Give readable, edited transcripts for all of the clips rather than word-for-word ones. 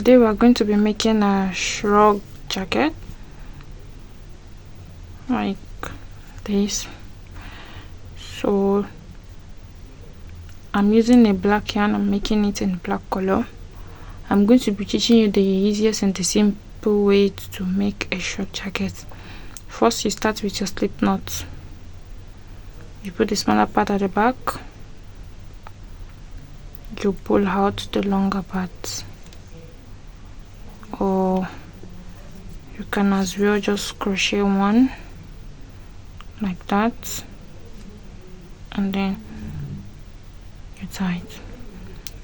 today we are going to be making a shrug jacket like this. So I'm using a black yarn. I'm making it in black color. I'm going to be teaching you the easiest and the simple way to make a shrug jacket. First, you start with your slip knot. You put the smaller part at the back. You pull out the longer part, or you can as well just crochet one like that, and then you tie it.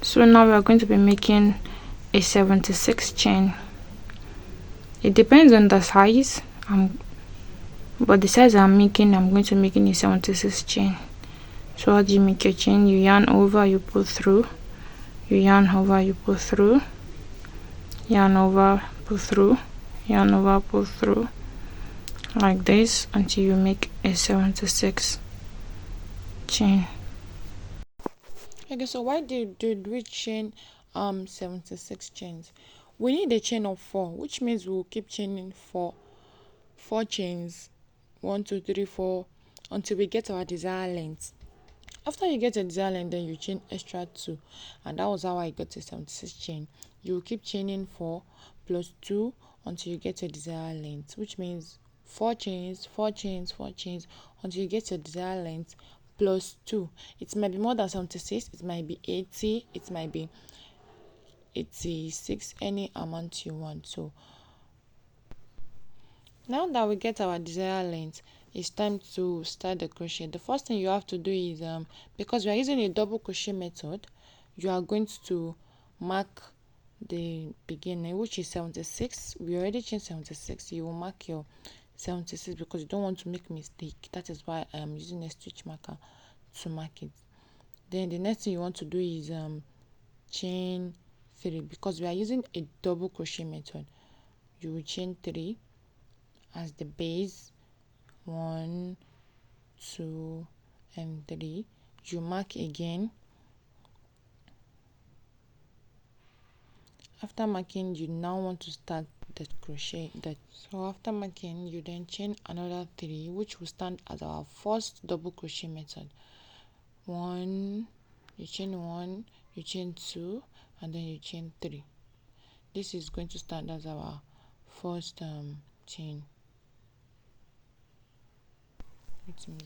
So now we are going to be making a 76 chain. It depends on the size, but the size I'm going to make in a 76 chain. So how do you make your chain? You yarn over, you pull through, you yarn over, you pull through, yarn over, pull through, yarn over, pull through, like this until you make a 76 chain. Okay, so why did we chain 76 chains? We need a chain of 4, which means we'll keep chaining four chains, 1 2 3 4, until we get our desired length. After you get a desired length, then you chain extra 2, and that was how I got a 76 chain. You will keep chaining 4 plus 2 until you get your desired length, which means 4 chains, 4 chains, 4 chains until you get your desired length plus 2. It might be more than 76, it might be 80, it might be 86, any amount you want. So now that we get our desired length, it's time to start the crochet. The first thing you have to do is because we are using a double crochet method, you are going to mark the beginning, which is 76. We already changed 76. You will mark your 76 because you don't want to make mistake. That is why I am using a stitch marker to mark it. Then the next thing you want to do is chain 3, because we are using a double crochet method. You will chain 3 as the base, 1 2 and 3. You mark again. After marking, you now want to start the crochet. So after marking, you then chain another 3, which will stand as our first double crochet method. 1, you chain 1, you chain 2, and then you chain 3. This is going to stand as our first chain.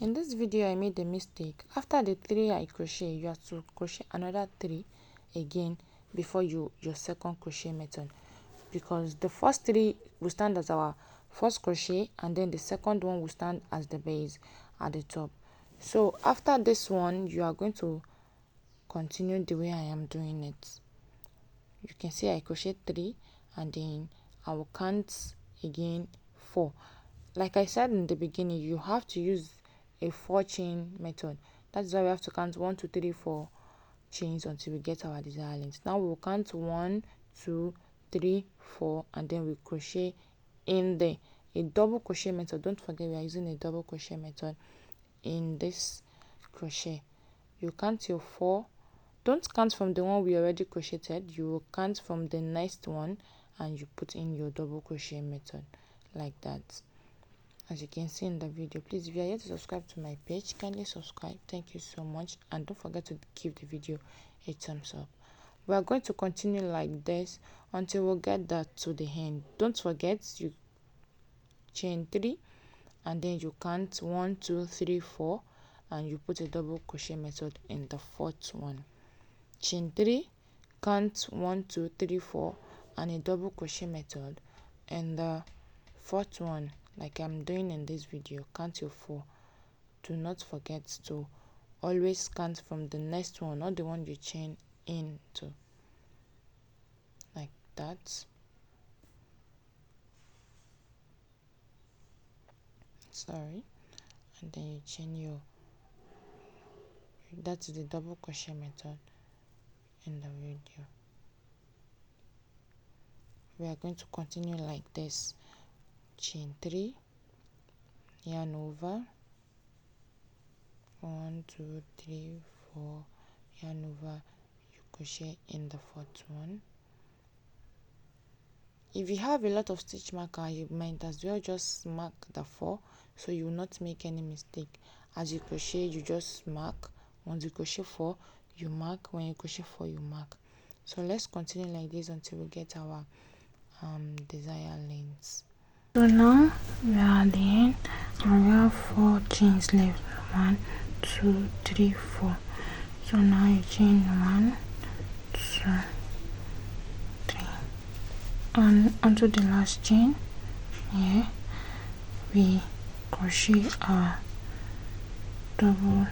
In this video, I made a mistake. After the 3 I crochet, you have to crochet another 3 again before your second crochet method, because the first 3 will stand as our first crochet, and then the second one will stand as the base at the top. So after this one, you are going to continue the way I am doing it. You can see I crochet 3, and then I will count again 4. Like I said in the beginning, you have to use a 4 chain method. That's why we have to count 1 2 3 4 chains until we get our desired length. Now we will count 1 2 3 4, and then we crochet in there. A double crochet method. Don't forget we are using a double crochet method in this crochet. You count your 4. Don't count from the one we already crocheted. You will count from the next one, and you put in your double crochet method like that. As you can see in the video, please, if you are yet to subscribe to my page, kindly subscribe. Thank you so much, and don't forget to give the video a thumbs up. We are going to continue like this until we get that to the end. Don't forget, you chain 3, and then you count 1 2 3 4, and you put a double crochet method in the fourth one. Chain 3, count 1 2 3 4, and a double crochet method in the fourth one. Like I'm doing in this video, count your 4. Do not forget to always count from the next one, not the one you chain into, like that. Sorry. And then you chain that's the double crochet method in the video. We are going to continue like this. Chain 3, yarn over, 1 2 3 4, yarn over, you crochet in the fourth one, If you have a lot of stitch marker, you might as well just mark the 4 so you will not make any mistake. As you crochet, you just mark. Once you crochet 4, you mark. When you crochet 4, you mark. So let's continue like this until we get our desired lengths. So now we are at the end and we have 4 chains left. 1, 2, 3, 4. So now you chain 1, 2, 3, and onto the last chain here we crochet our double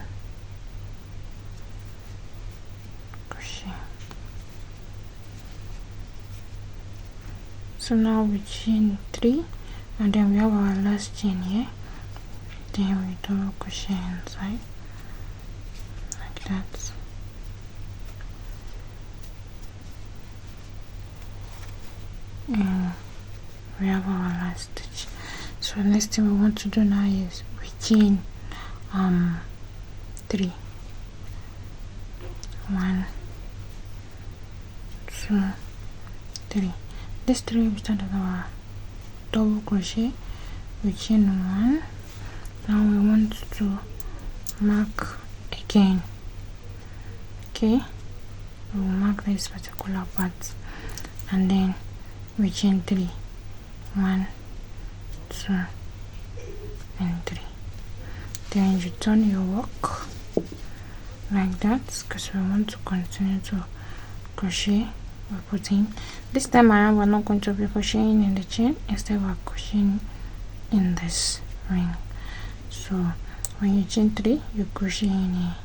crochet. So now we chain 3 and then we have our last chain here, then we double crochet inside like that. And we have our last stitch. So next thing we want to do now is we chain 3. 1, 2, 3. This 3 we start with our double crochet, we chain 1. Now we want to mark again. Okay, we will mark this particular part and then we chain 3. 1, 2, and 3. Then you turn your work like that because we want to continue to crochet. We're putting this time around, we're not going to be crocheting in the chain, instead we're crocheting in this ring. So when you chain 3, you crochet in here.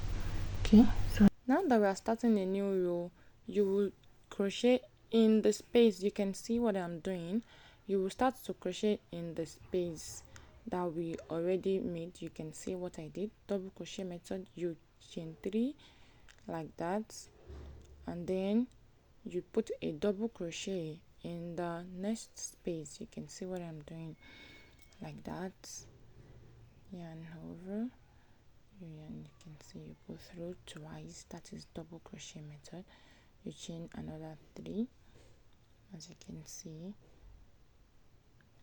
Okay, so now that we are starting a new row, you will crochet in the space. You can see what I'm doing. You will start to crochet in the space that we already made. You can see what I did. Double crochet method, you chain 3 like that, and then you put a double crochet in the next space. You can see what I'm doing like that. Yarn over, and you can see you go through twice. That is double crochet method. You chain another 3, as you can see,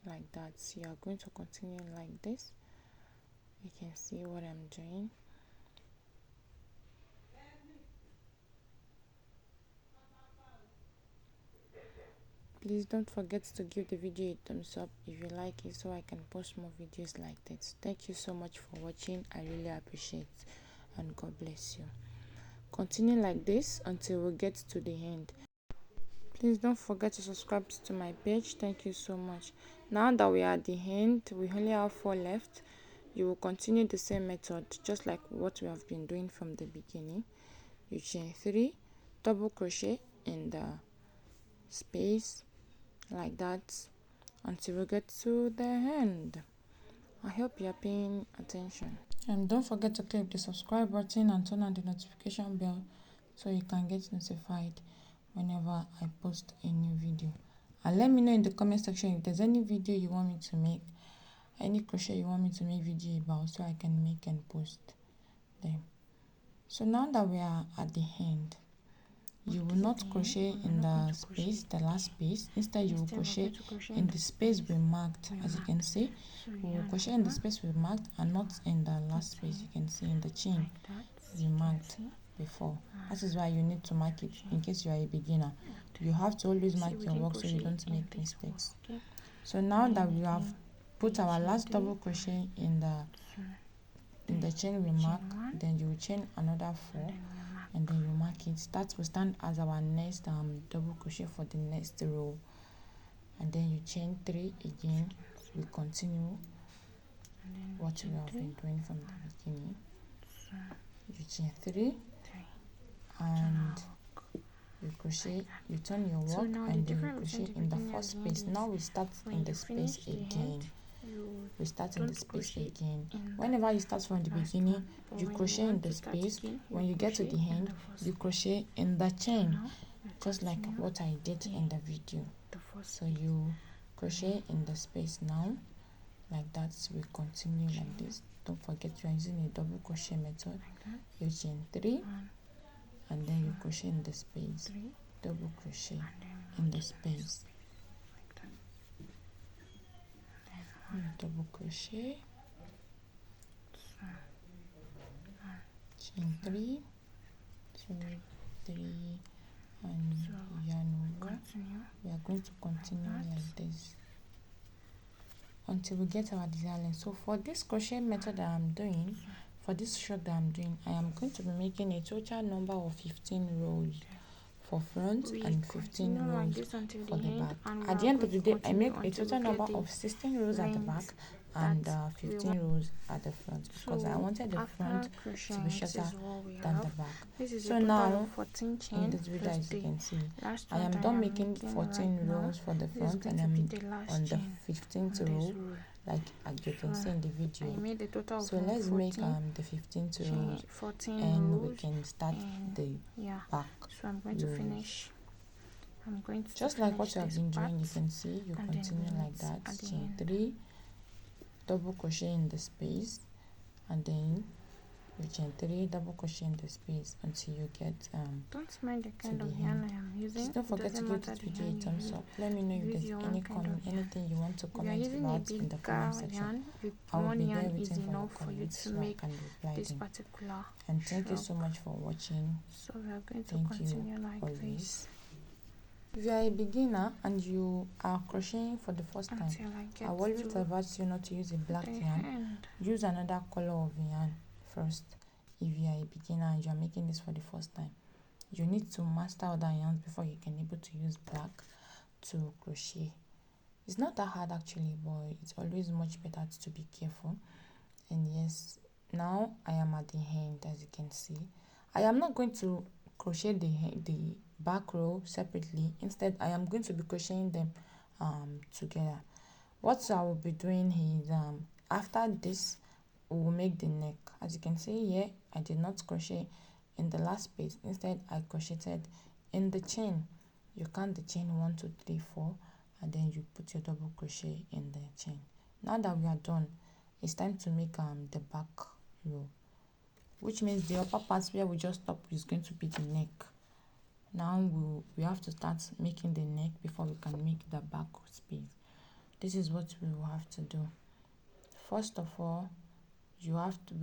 like that. So you are going to continue like this. You can see what I'm doing. Please don't forget to give the video a thumbs up if you like it, so I can post more videos like this. Thank you so much for watching. I really appreciate it, and God bless you. Continue like this until we get to the end. Please don't forget to subscribe to my page. Thank you so much. Now that we are at the end, we only have 4 left. You will continue the same method just like what we have been doing from the beginning. You chain 3, double crochet in the space like that until we get to the end. I hope you are paying attention, and don't forget to click the subscribe button and turn on the notification bell so you can get notified whenever I post a new video. And let me know in the comment section if there's any video you want me to make, any crochet you want me to make video about, so I can make and post them. So now that we are at the end, you will not crochet in the space, the last space. Instead, you will crochet in the space we marked. As you can see, we will crochet in the space we marked and not in the last space. You can see in the chain we marked before. That is why you need to mark it in case you are a beginner. You have to always mark your work so you don't make mistakes. So now that we have put our last double crochet in the chain we mark, then you will chain another 4 and then you mark it. That will stand as our next double crochet for the next row, and then you chain 3 again. We continue what we have been doing from the beginning. You chain 3 and you crochet, you turn your work, and then you crochet in the first space. Now we start in the space again. We start in the space again. Whenever you start from the beginning, you crochet in the space. When you get to the end, you crochet in the chain, just like what I did in the video. So you crochet in the space now like that. We continue like this. Don't forget you are using a double crochet method. You chain 3 and then you crochet in the space, double crochet in the space double crochet, chain 3, 2, 3, and yarn over. We are going to continue like this until we get our desired length. So for this crochet method that I'm doing, for this shrug that I'm doing, I am going to be making a total number of 15 rows for front and 15 rows for the back. At the end of the day, I make a total number of 16 rows at the back and 15 rows at the front, because I wanted the front to be shorter than the back. So now in this video, as you can see, I am done making 14 rows for the front, and I'm on the 15th row, like you can see in the video. So let's make the 15th row, and we can start the back. So I'm going to finish. I'm going to just like what you have been doing. You can see you continue like that. Chain 3, double crochet in the space, and then you chain 3, double crochet in the space until you get don't mind the kind of yarn I am using. Just don't forget to give this video a thumbs up. Let me know if there's any comment, anything you want to comment about in the comment section. I will be there waiting for your comments so I can reply them. And thank you so much for watching. So we are going to continue like this. If you are a beginner and you are crocheting for the first time, I always advise you not to use a black yarn. Use another color of yarn first. If you are a beginner and you are making this for the first time, you need to master other yarns before you can able to use black to crochet. It's not that hard actually, but it's always much better to be careful. And yes, now I am at the end. As you can see, I am not going to crochet the back row separately. Instead, I am going to be crocheting them together. What I will be doing is after this, we will make the neck. As you can see here, I did not crochet in the last space. Instead, I crocheted in the chain. You count the chain 1 2 3 4, and then you put your double crochet in the chain. Now that we are done, it's time to make the back row, which means the upper part where we just stopped is going to be the neck. Now we have to start making the neck before we can make the back space. This is what we will have to do. First of all, we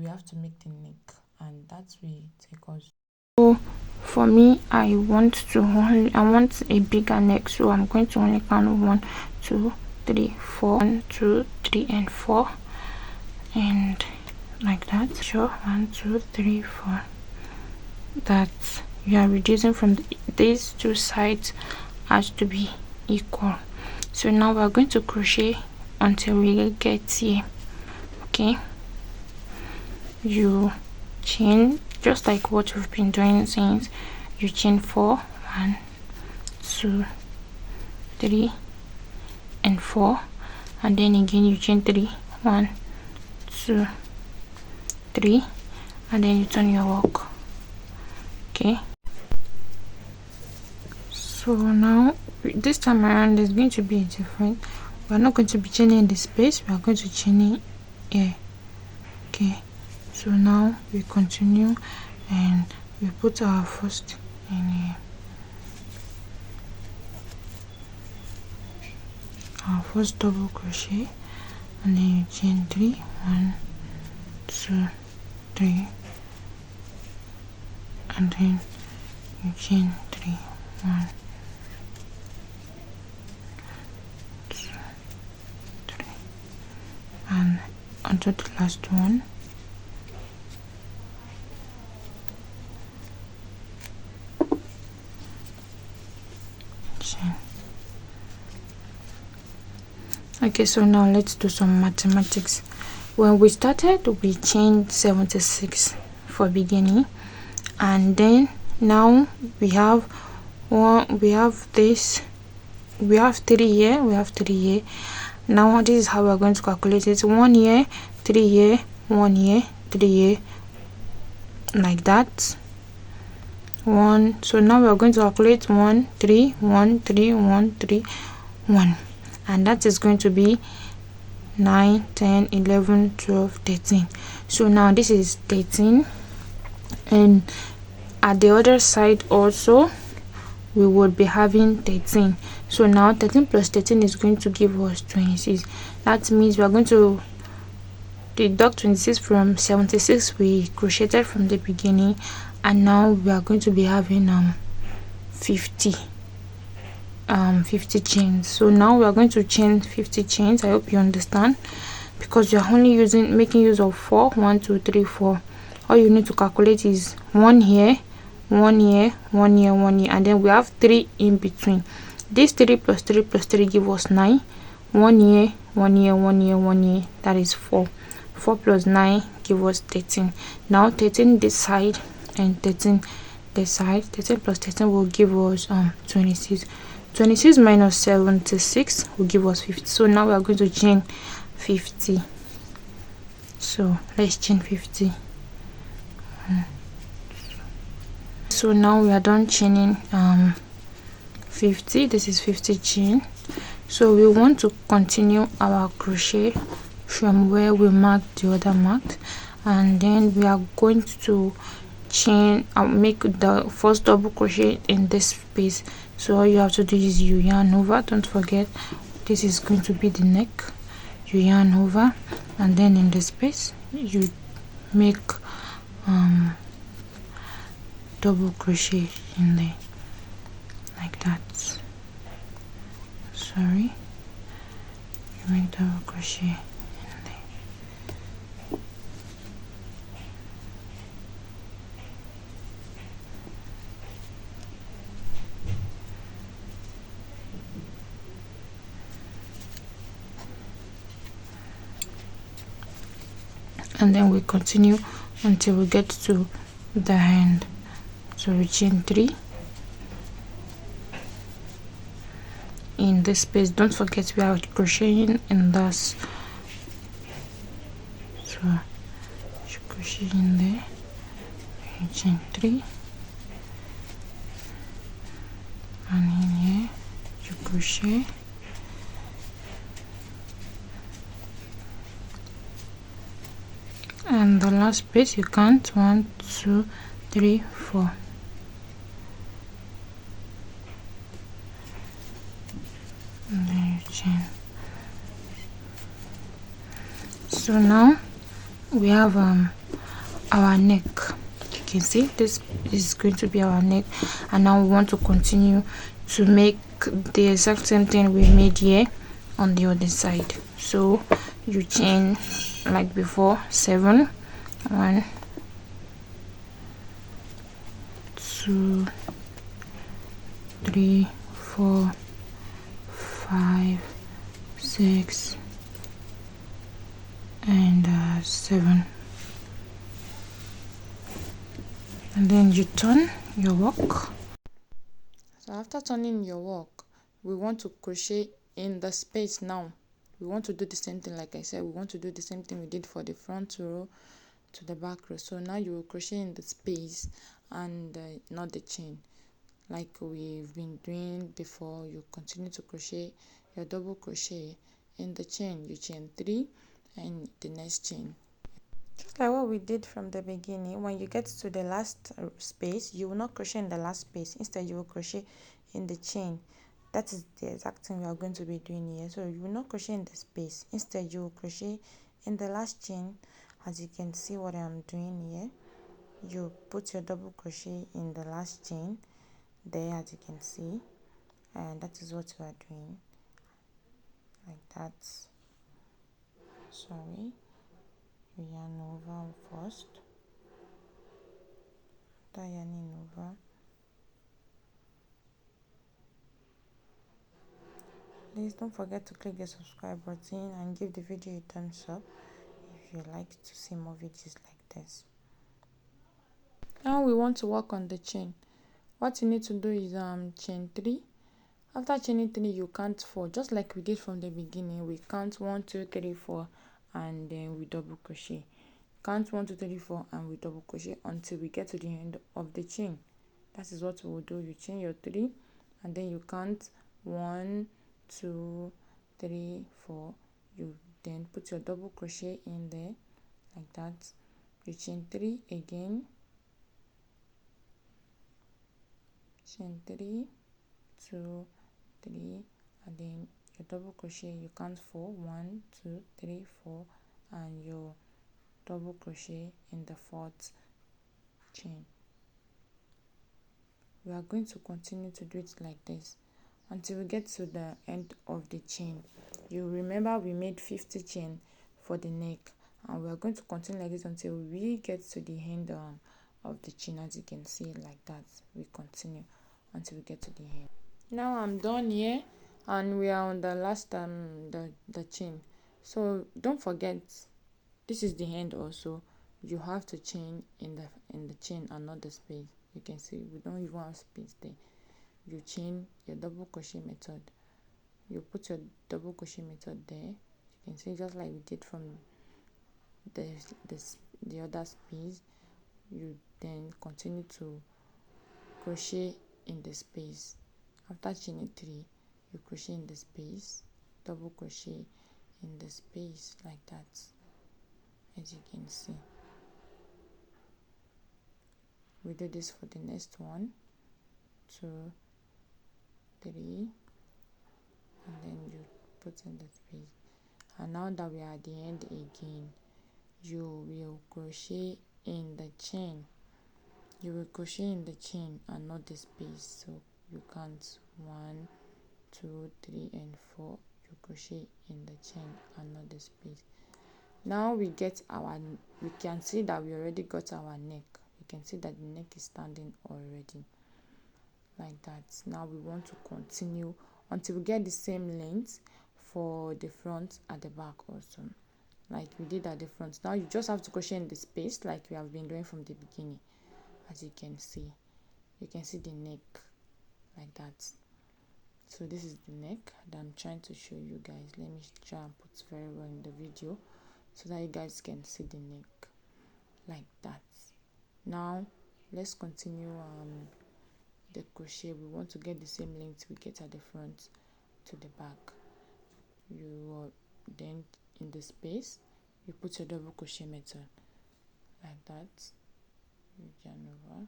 have to make the neck, and that will take us. So for me, I want a bigger neck, so I'm going to only count 1 2 3 4, 1 2 3 and 4, and like that. Sure, 1 2 3 4. That you are reducing from these two sides has to be equal. So now we are going to crochet until we get here. Okay, you chain just like what we've been doing since. You chain 4, 1 2 3 and 4, and then again you chain 3, 1 2 3, and then you turn your work. Okay, so now this time around there's going to be a different. We're not going to be chaining in the space, we are going to chain here. Okay, so now we continue and we put our first in here, our first double crochet, and then you chain 3, 1 2 3, and then you chain 3, 1 2 3, and onto the last one. Chain. Okay, so now let's do some mathematics. When we started, we chained 76 for beginning, and then now we have 3 here. Now this is how we are going to calculate it. 1 here, 3 here, 1 here, 3 here, like that. 1. So now we are going to calculate 1 3 1 3 1 3 1, and that is going to be 9 10 11 12 13. So now this is 13, and at the other side also we would be having 13. So now 13 plus 13 is going to give us 26. That means we are going to deduct 26 from 76 we crocheted from the beginning, and now we are going to be having 50 chains. So now we are going to chain 50 chains. I hope you understand, because you are only making use of 4. 1 2 3 4. All you need to calculate is 1 here, 1 here, 1 here, 1 here, and then we have 3 in between. This 3 plus 3 plus 3 give us 9. 1 here, 1 here, 1 here, 1 here, that is 4. 4 plus 9 give us 13. Now 13 this side and 13 this side. 13 plus 13 will give us 26. 26 minus 76 will give us 50. So now we are going to chain 50. So let's chain 50. So now we are done chaining 50. This is 50 chain. So we want to continue our crochet from where we marked the other mark, and then we are going to chain make the first double crochet in this space. So all you have to do is you yarn over. Don't forget, this is going to be the neck. You yarn over, and then in the space you make double crochet in there like that. Sorry, you make double crochet in there. And then we continue until we get to the end. So we chain 3 in this space. Don't forget we are crocheting in this, so you crochet in there, you chain 3, and in here you crochet, and the last space you count 1 2 3 4. And then you chain. So now we have our neck. You can see this is going to be our neck, and now we want to continue to make the exact same thing we made here on the other side. So you chain like before 7. 1 2 3 4 5 6 and 7, and then you turn your work. So after turning your work, we want to crochet in the space. Now we want to do the same thing. Like I said, we want to do the same thing we did for the front row to the back row. So now you will crochet in the space and not the chain like we've been doing before. You continue to crochet your double crochet in the chain. You chain 3 and the next chain, just like what we did from the beginning. When you get to the last space, you will not crochet in the last space. Instead you will crochet in the chain. That is the exact thing we are going to be doing here. So you will not crochet in the space. Instead you will crochet in the last chain. As you can see what I'm doing here, you put your double crochet in the last chain there, as you can see, and that is what you are doing like that. Sorry, you yarn over first. After yarning over, please don't forget to click the subscribe button and give the video a thumbs up if you like to see more videos like this. Now we want to work on the chain. What you need to do is chain 3. After chaining 3, you count 4, just like we did from the beginning. We count 1 2 3 4 and then we double crochet. Count 1 2 3 4 and we double crochet until we get to the end of the chain. That is what we will do. You chain your 3 and then you count 1 2 3 4. You then put your double crochet in there like that. You chain 3 again, chain 3 2 3, and then your double crochet, you count 4, 1 2 3 4, and your double crochet in the fourth chain. We are going to continue to do it like this until we get to the end of the chain. You remember we made 50 chain for the neck, and we are going to continue like this until we get to the end of the chain. As you can see, like that, we continue until we get to the end. Now I'm done here, and we are on the last the chain. So don't forget, this is the end also. You have to chain in the chain and not the space. You can see we don't even have space there. You chain your double crochet method. You put your double crochet method there. You can see just like we did from the other space. You then continue to crochet in the space. After chaining 3, you crochet in the space, double crochet in the space like that, as you can see. We do this for the next 1, 2, 3, and then you put in the space. And now that we are at the end again, you will crochet in the chain. You will crochet in the chain and not the space. So you count 1, 2, 3, and 4. You crochet in the chain and not the space. Now we can see that we already got our neck. You can see that the neck is standing already like that. Now we want to continue until we get the same length for the front at the back also, like we did at the front. Now you just have to crochet in the space like we have been doing from the beginning. As you can see the neck like that. So this is the neck that I'm trying to show you guys. Let me try and put very well in the video so that you guys can see the neck like that. Now let's continue the crochet. We want to get the same length we get at the front to the back. You then in the space you put your double crochet method like that. You yarn over.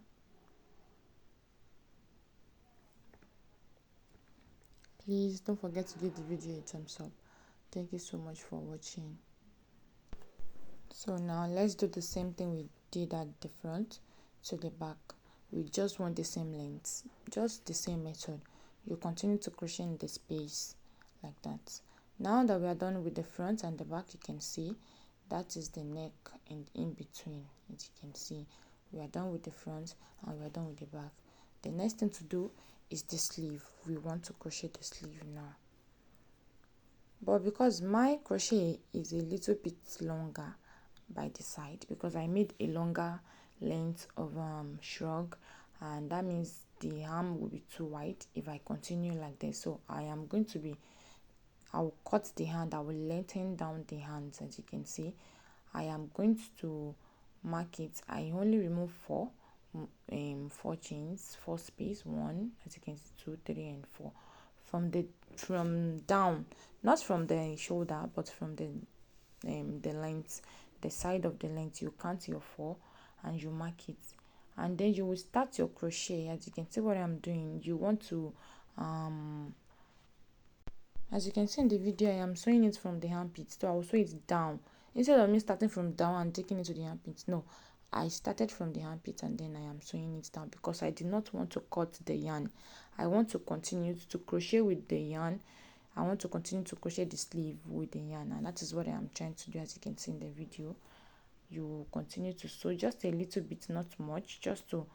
Please don't forget to give the video a thumbs up. Thank you so much for watching. So now let's do the same thing we did at the front to the back. We just want the same length, just the same method. You continue to crochet in the space like that. Now that we are done with the front and the back, you can see that is the neck, and in between, as you can see, we are done with the front and we are done with the back. The next thing to do is the sleeve. We want to crochet the sleeve now, but because my crochet is a little bit longer by the side, because I made a longer length of shrug, and that means the arm will be too wide if I continue like this. So I will cut the hand. I will lengthen down the hands. As you can see, I am going to mark it. I only remove 4 chains, 4 space, 1, as you can see, 2, 3, and 4 from down, not from the shoulder, but from the length, the side of the length. You count your 4 and you mark it, and then you will start your crochet. As you can see what I'm doing, you want to as you can see in the video, I am sewing it from the armpit, so I will sew it down instead of me starting from down and taking it to the armpit. No, I started from the armpit and then I am sewing it down because I did not want to cut the yarn. I want to continue to crochet with the yarn. I want to continue to crochet the sleeve with the yarn, and that is what I am trying to do. As you can see in the video, you continue to sew just a little bit, not much, just to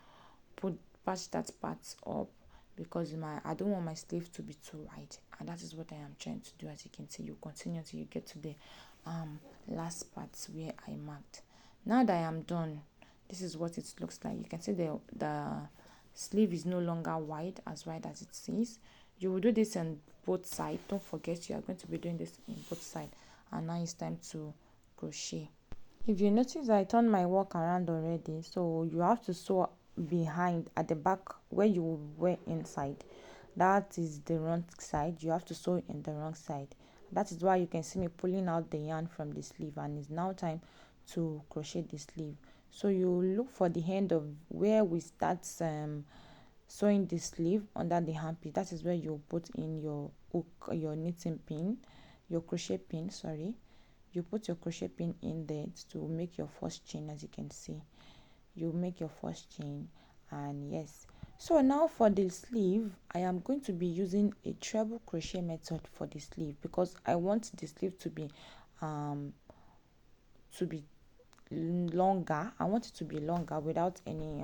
patch that part up, because I don't want my sleeve to be too wide, and that is what I am trying to do. As you can see, you continue till you get to the last parts where I marked. Now that I am done, this is what it looks like. You can see the sleeve is no longer wide as it is. You will do this on both sides. Don't forget, you are going to be doing this in both sides. And now it's time to crochet. If you notice, I turned my work around already, so you have to sew behind at the back where you will wear inside. That is the wrong side. You have to sew in the wrong side. That is why you can see me pulling out the yarn from the sleeve, and it's now time to crochet the sleeve. So you look for the end of where we start sewing the sleeve under the armpit. That is where you put in your hook your knitting pin, your crochet pin, sorry. You put your crochet pin in there to make your first chain. As you can see, you make your first chain, and yes. So now for the sleeve, I am going to be using a treble crochet method for the sleeve, because I want the sleeve to be longer. I want it to be longer without any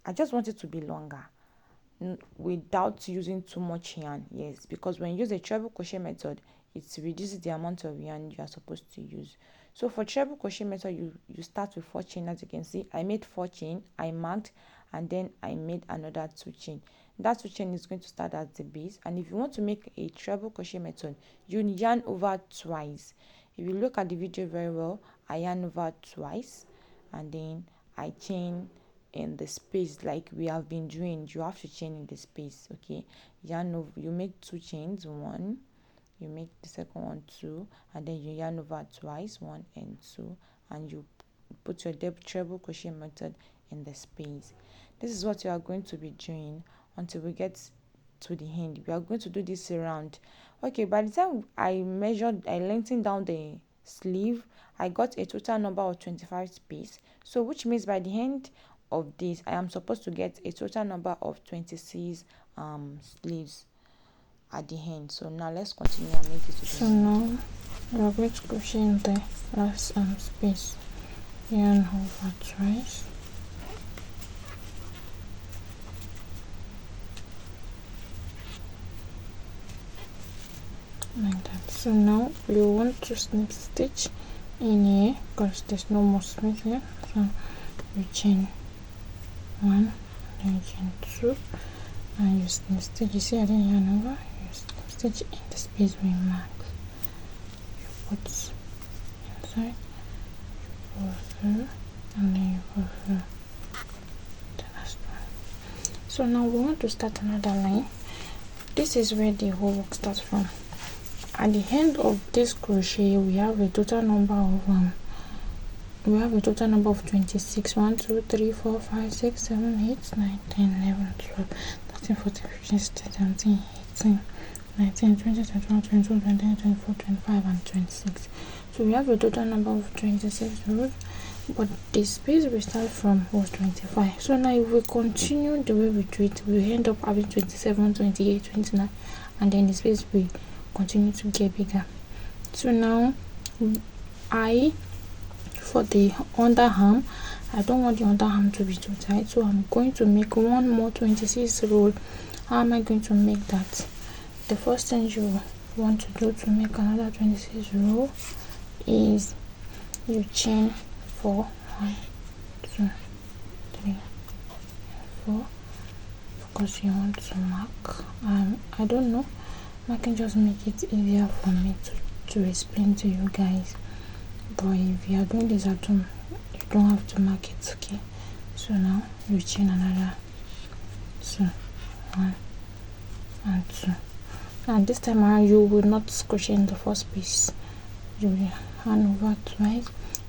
I just want it to be longer without using too much yarn. Yes, because when you use a treble crochet method, it reduces the amount of yarn you are supposed to use. So for treble crochet method, you start with 4 chain. As you can see, I made 4 chain, I marked, and then I made another 2 chain. That 2 chain is going to start at the base. And if you want to make a treble crochet method, you yarn over twice. If you look at the video very well, I yarn over twice, and then I chain in the space like we have been doing. You have to chain in the space. Okay, yarn over, you make 2 chains, 1, you make the second one 2, and then you yarn over twice, 1 and 2, and you put your treble crochet method in the space. This is what you are going to be doing until we get to the end. We are going to do this around. Okay, by the time I lengthened down the sleeve, I got a total number of 25 space. So which means by the end of this, I am supposed to get a total number of 26 sleeves at the end. So now let's continue and make it to the So end. now we are going to crochet in the last space, yarn over twice, like that. So now we want to snip stitch in here because there's no more space here. So we chain 1, then you chain 2, and you snip stitch. You see I didn't yarn over, you snip stitch in the space we mark. You put inside, you go through, and then you go through the last one. So now we want to start another line. This is where the whole work starts from. At the end of this crochet, we have a total number of 26. 1, 2, 3, 4, 5, 6, 7, 8, 9, 10, 11, 12, 13, 14, 15, 16, 17, 18, 19, 20, 21, 22, 23, 24, 25, and 26. So we have a total number of 26 rows, but the space we start from was 25. So now if we continue the way we do it, we end up having 27, 28, 29, and then the space we continue to get bigger. So now for the underarm, I don't want the underarm to be too tight, so I'm going to make one more 26 row. How am I going to make that? The first thing you want to do to make another 26 row is you chain 4, 1, 2, 3, 4, because you want to mark. I don't know, I can just make it easier for me to explain to you guys, but if you are doing this at home, you don't have to mark it. Okay, so now you chain another 2, 1 and 2, and this time around you will not crochet in the first piece. You will hand over twice,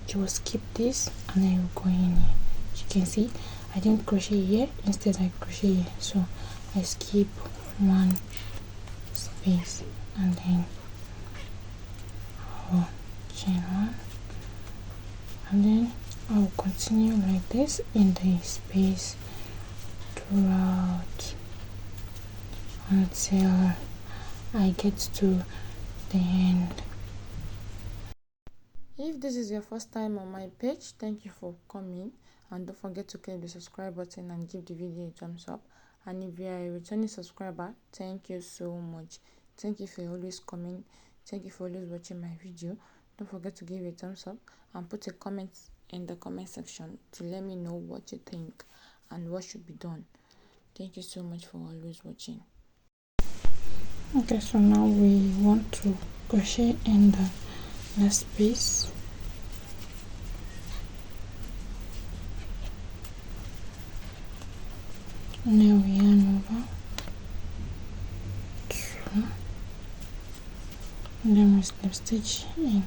you will skip this, and then you go in here. You can see I didn't crochet here, instead I crochet here, so I skip 1 space, and then I'll chain 1, and then I'll continue like this in the space throughout until I get to the end. If this is your first time on my page, thank you for coming, and don't forget to click the subscribe button and give the video a thumbs up. And if you are a returning subscriber, thank you so much. Thank you for always coming. Thank you for always watching my video. Don't forget to give a thumbs up and put a comment in the comment section to let me know what you think and what should be done. Thank you so much for always watching. Okay, so now we want to crochet in the last piece. Now we yarn over 2, and then we slip stitch in here.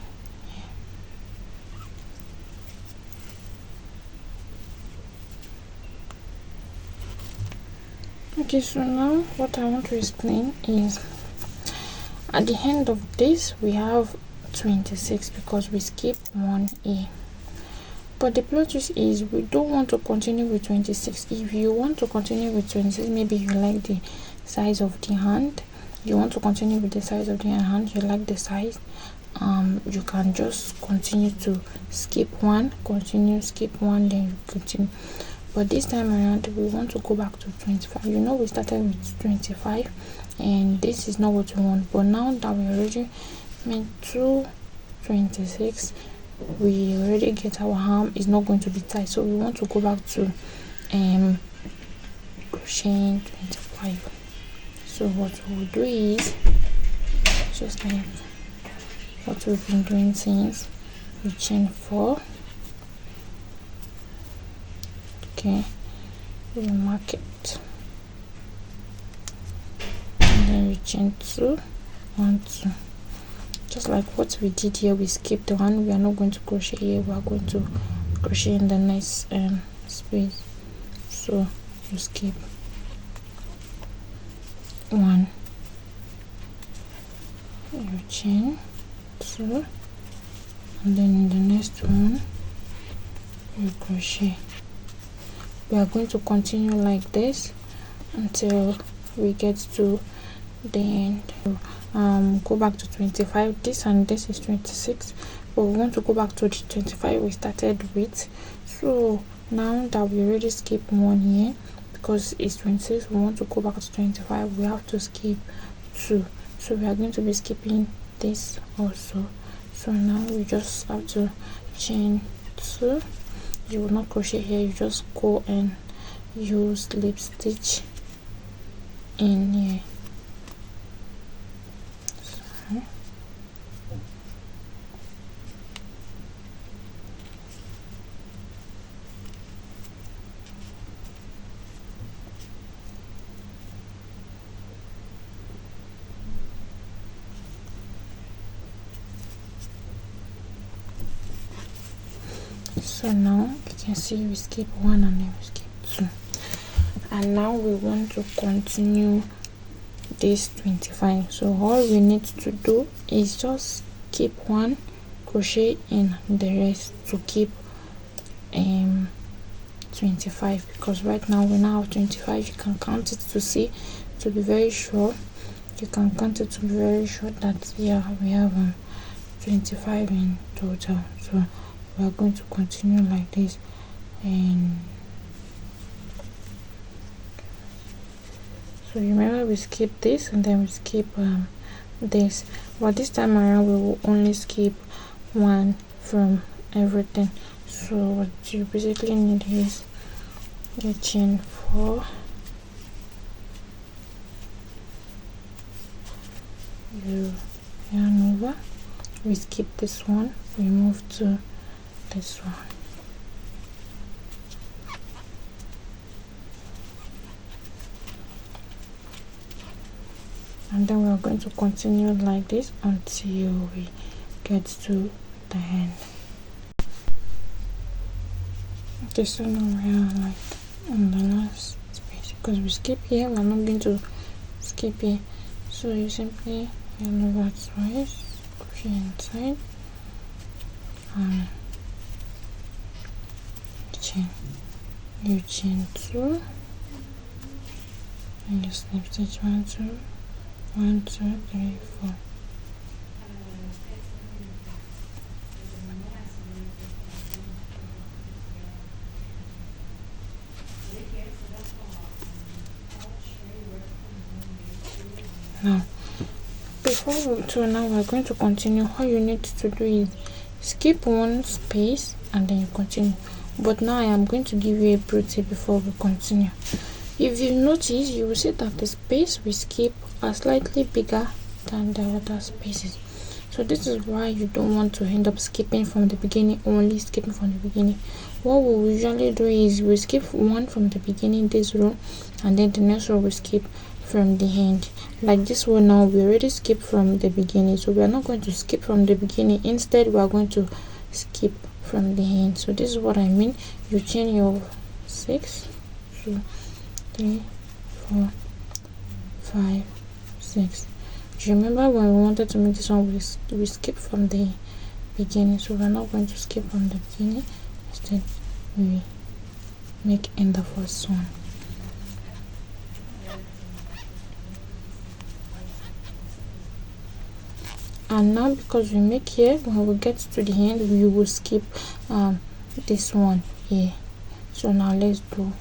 Okay, so now what I want to explain is at the end of this we have 26 because we skip one here. But the plot twist is we don't want to continue with 26. If you want to continue with 26, maybe you like the size of the hand, you want to continue with the size of the hand, you like the size, you can just continue to skip one, continue, skip one, then you continue. But this time around we want to go back to 25. You know, we started with 25 and this is not what we want, but now that we already made 26, we already get our arm is not going to be tight, so we want to go back to crocheting 25. So what we'll do is just like what we've been doing since. We chain 4, okay, we mark it, and then we chain 2, 1, 2, just like what we did here. We skipped one, we are not going to crochet here, we are going to crochet in the next space. So you skip 1, you chain 2, and then in the next one you crochet. We are going to continue like this until we get to the end. Go back to 25. This and this is 26, but we want to go back to the 25 we started with. So now that we already skipped one here because it's 26, we want to go back to 25, we have to skip 2. So we are going to be skipping this also. So now we just have to chain 2. You will not crochet here, you just go and use slip stitch in here. So now you can see we skip 1 and then we skip 2, and now we want to continue this 25. So all we need to do is just keep 1, crochet in the rest to keep 25, because right now we now have 25. You can count it to see, to be very sure. You can count it to be very sure that yeah, we have 25 in total. So we are going to continue like this, and so remember we skip this and then we skip this, but this time around we will only skip 1 from everything. So what you basically need is you chain 4, you yarn over, we skip this one, we move to this one, and then we are going to continue like this until we get to the end. Okay, so now we are like on the last space because we skip here, we are not going to skip here. So you simply yarn over twice, crochet inside, and chain. You chain 2 and you slip stitch 1, 2, 1, 2, 3, 4. Now before we now we're going to continue. All you need to do is skip 1 space and then you continue. But now I am going to give you a pro tip before we continue. If you notice, you will see that the space we skip are slightly bigger than the other spaces. So this is why you don't want to end up skipping from the beginning, only skipping from the beginning. What we usually do is we skip 1 from the beginning, this row, and then the next row we skip from the end. Like this one now, we already skipped from the beginning, so we are not going to skip from the beginning. Instead, we are going to skip from the end. So this is what I mean. You chain your 6, 2, 3, 4, 5, 6, Do you remember when we wanted to make this one, we skip from the beginning? So we're not going to skip from the beginning. Instead, we make in the first one. And now, because we make here, when we get to the end, we will skip this one here. So now let's do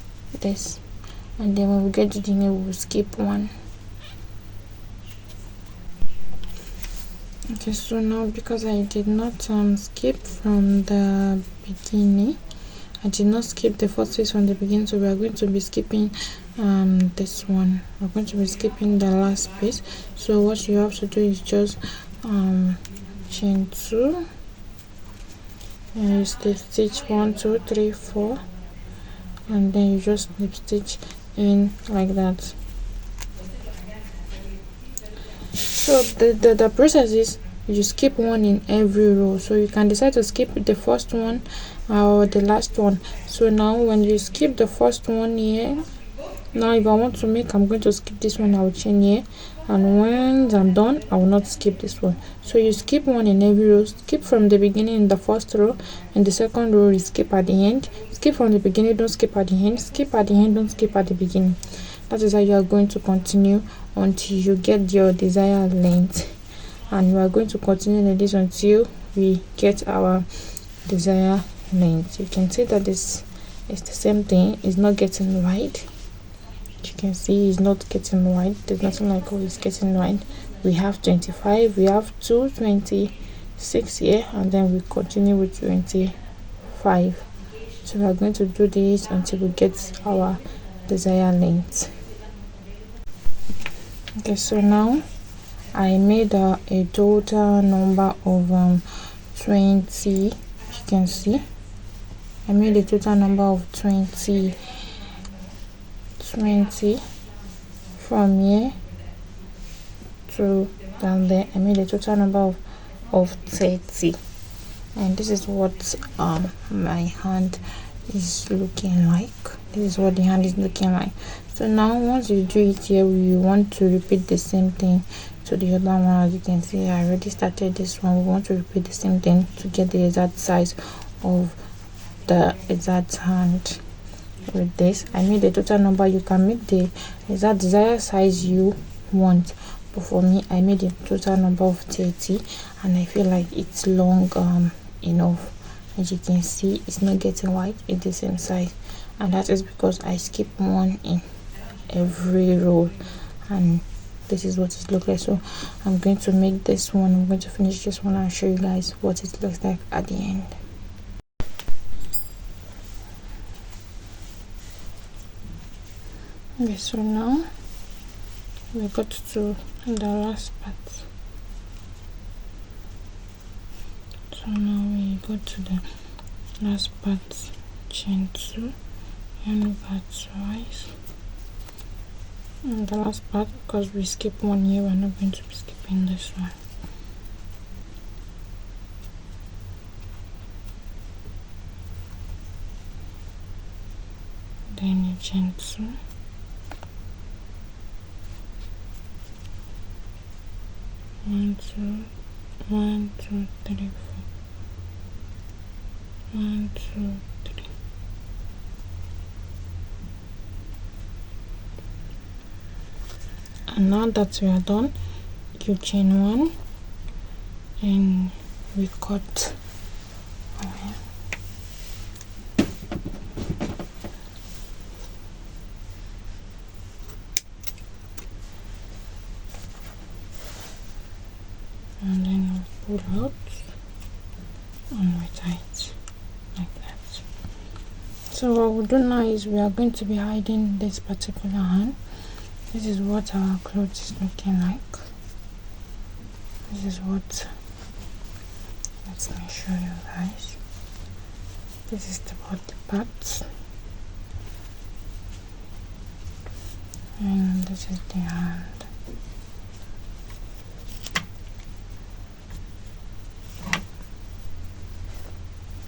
this, and then when we get to the end, we will skip one. Okay, so now because I did not skip from the beginning, I did not skip the first piece from the beginning, so we are going to be skipping this one. We're going to be skipping the last piece. So what you have to do is just chain 2, and you slip stitch 1 2 3 4, and then you just slip stitch in like that. So the process is you skip one in every row, so you can decide to skip the first one or the last one. So now when you skip the first one here, now if I want to make, I'm going to skip this one, I will chain here, and when I'm done I will not skip this one. So you skip one in every row. Skip from the beginning in the first row, in the second row you skip at the end. Skip from the beginning, don't skip at the end. Skip at the end, don't skip at the beginning. That is how you are going to continue until you get your desired length, and we are going to continue like this until we get our desired length. You can see that this is the same thing. It's not getting wide. You can see it's not getting wide. There's nothing like, oh, it's getting wide. We have 25, we have 226 here, and then we continue with 25. So we are going to do this until we get our desired length. Okay, so now I made a total number of 20. You can see I made a total number of 20 from here to down there. I made a total number of 30, and this is what my hand is looking like. This is what the hand is looking like. So now once you do it here, we want to repeat the same thing to the other one. As you can see, I already started this one. We want to repeat the same thing to get the exact size of the exact hand. With this, I made a total number. You can make the exact desired size you want, but for me I made a total number of 30, and I feel like it's long enough. As you can see, it's not getting wide, it's the same size, and that is because I skip one in every row, and this is what it looks like. So I'm going to make this one, I'm going to finish this one and show you guys what it looks like at the end. Okay, so now we got to the last part. So now we go to the last part, chain 2, and back twice. And the last part, because we skip one here, we're not going to be skipping this one. Then you chain 2. 1 2 1 2 3 4 1 2 3. And now that we are done, you chain 1 and we cut away. And then we pull out and we tie it like that. So what we'll do now is we are going to be hiding this particular hand. This is what our clothes is looking like. This is what, let me show you guys. This is the body part, and this is the hand.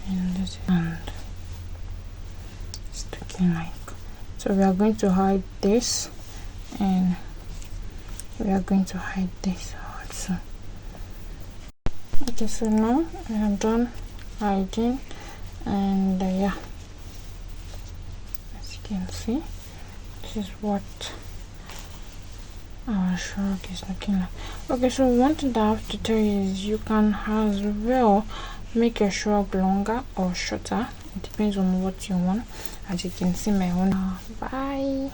And this hand is looking like. So we are going to hide this and we are going to hide this also. Okay, so now I am done hiding, and yeah, as you can see, this is what our shrug is looking like. Okay, so one thing that I have to tell you is you can as well make your shrug longer or shorter. It depends on what you want. As you can see, my own. Bye.